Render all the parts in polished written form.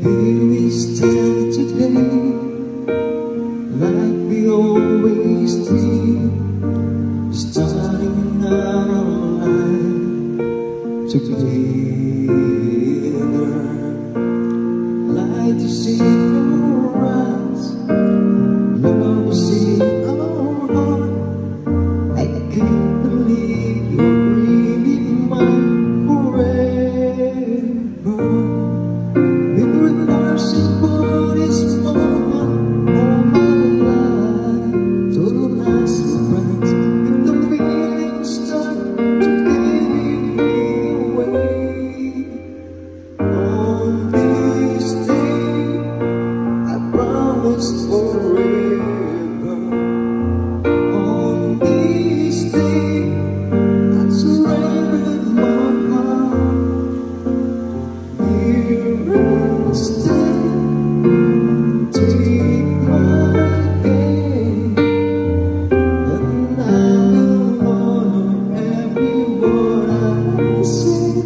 Here we stand today, like we always did, starting our life together. Like to see your eyes, love to see our heart. I can't believe you're really mine forever. We were nursing for this moment all my life. Total nice surprise if the feelings start to carry me away. On this day, I promise forever. On this day, I surrendered my heart. Here I stand, take my hand, and I will honor every word I say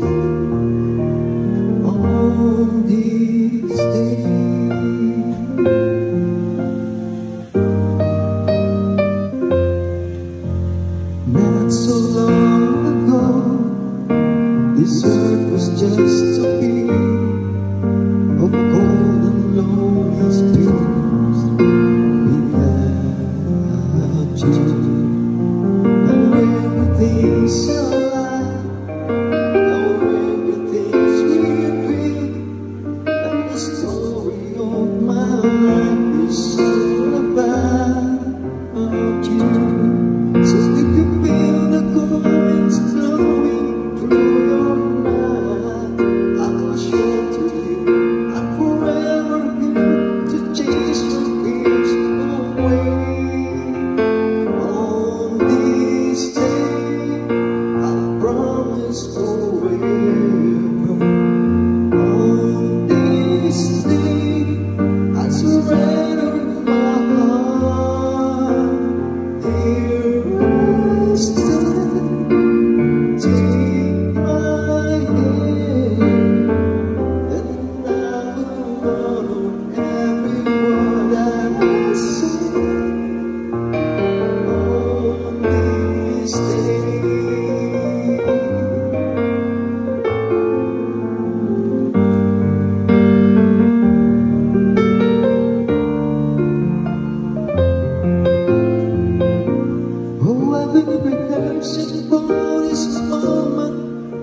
on this day. Not so long ago, this earth was just a field of cold and lonely spirits without you. Now everything's alive, now everything's real, and the story of my life is all about you. So if you feel the coins flowing through your mind, I will shelter you. I'm forever here to chase your fears away. On this day, I promise forever. On this day, I surrender my heart. Here I stand, take my hand, and I will honor every word I say on this day. Oh, I've been rehearsing for this moment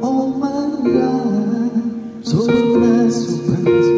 all my life. So nice surprise